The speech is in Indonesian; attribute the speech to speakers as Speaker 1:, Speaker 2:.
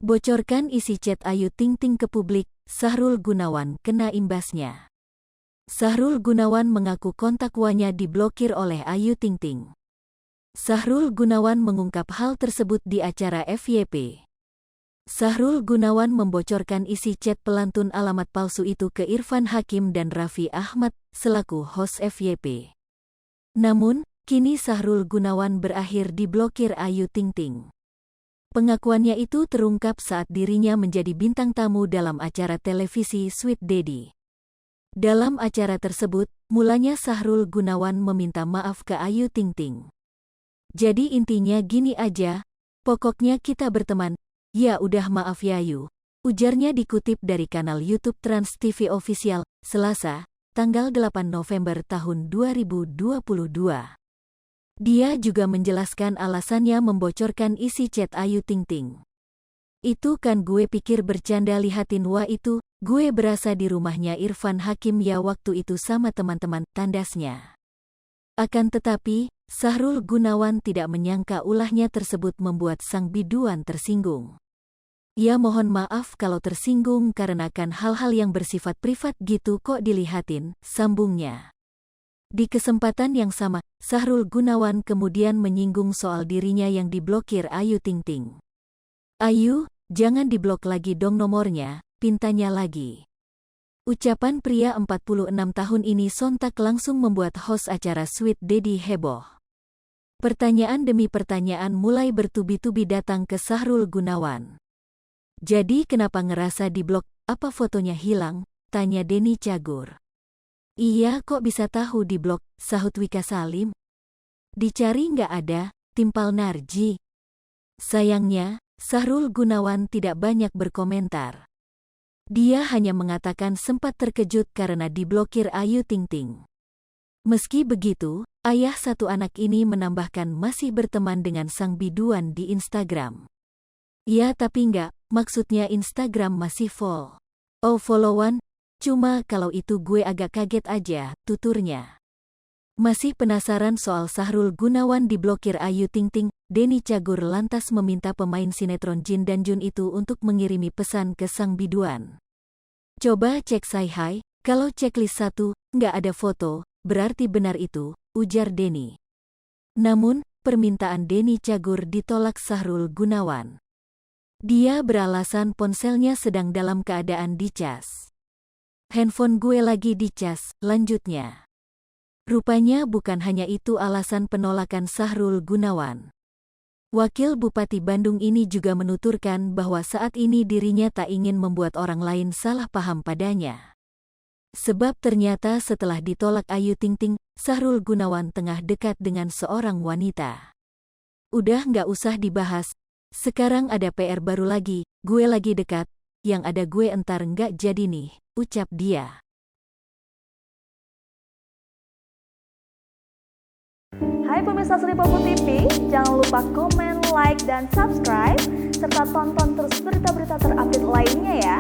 Speaker 1: Bocorkan isi chat Ayu Ting Ting ke publik, Sahrul Gunawan kena imbasnya. Sahrul Gunawan mengaku kontak Wanya diblokir oleh Ayu Ting Ting. Sahrul Gunawan mengungkap hal tersebut di acara FYP. Sahrul Gunawan membocorkan isi chat pelantun alamat palsu itu ke Irfan Hakim dan Raffi Ahmad selaku host FYP. Namun, kini Sahrul Gunawan berakhir diblokir Ayu Ting Ting. Pengakuannya itu terungkap saat dirinya menjadi bintang tamu dalam acara televisi Sweet Daddy. Dalam acara tersebut, mulanya Sahrul Gunawan meminta maaf ke Ayu Ting Ting. Jadi intinya gini aja, pokoknya kita berteman, ya udah maaf ya Yu, ujarnya dikutip dari kanal YouTube Trans TV Official, Selasa, tanggal 8 November tahun 2022. Dia juga menjelaskan alasannya membocorkan isi chat Ayu Ting Ting. Itu kan gue pikir bercanda, lihatin wah itu, gue berasa di rumahnya Irfan Hakim ya waktu itu sama teman-teman, tandasnya. Akan tetapi, Sahrul Gunawan tidak menyangka ulahnya tersebut membuat sang biduan tersinggung. Ya mohon maaf kalau tersinggung karena kan hal-hal yang bersifat privat gitu kok dilihatin, sambungnya. Di kesempatan yang sama, Sahrul Gunawan kemudian menyinggung soal dirinya yang diblokir Ayu Ting Ting. Ayu, jangan diblok lagi dong nomornya, pintanya lagi. Ucapan pria 46 tahun ini sontak langsung membuat host acara Sweet Daddy heboh. Pertanyaan demi pertanyaan mulai bertubi-tubi datang ke Sahrul Gunawan. Jadi kenapa ngerasa diblok, apa fotonya hilang? Tanya Denny Cagur. Iya kok bisa tahu diblok, sahut Wika Salim. Dicari nggak ada, timpal Narji. Sayangnya, Sahrul Gunawan tidak banyak berkomentar. Dia hanya mengatakan sempat terkejut karena diblokir Ayu Ting Ting. Meski begitu, ayah satu anak ini menambahkan masih berteman dengan sang biduan di Instagram. Ya tapi nggak, maksudnya Instagram masih full. Oh followan? Cuma kalau itu gue agak kaget aja, tuturnya. Masih penasaran soal Sahrul Gunawan diblokir Ayu Ting Ting, Denny Cagur lantas meminta pemain sinetron Jin dan Jun itu untuk mengirimi pesan ke sang biduan. Coba cek say hi, kalau checklist 1, nggak ada foto, berarti benar itu, ujar Denny. Namun, permintaan Denny Cagur ditolak Sahrul Gunawan. Dia beralasan ponselnya sedang dalam keadaan dicas. Handphone gue lagi dicas, lanjutnya. Rupanya bukan hanya itu alasan penolakan Sahrul Gunawan. Wakil Bupati Bandung ini juga menuturkan bahwa saat ini dirinya tak ingin membuat orang lain salah paham padanya. Sebab ternyata setelah ditolak Ayu Ting Ting, Sahrul Gunawan tengah dekat dengan seorang wanita. Udah nggak usah dibahas, sekarang ada PR baru lagi, gue lagi dekat, yang ada gue entar nggak jadi nih, ucap dia.
Speaker 2: Hai pemirsa Sri Popo TV, jangan lupa komen, like, dan subscribe, serta tonton terus berita-berita terupdate lainnya ya.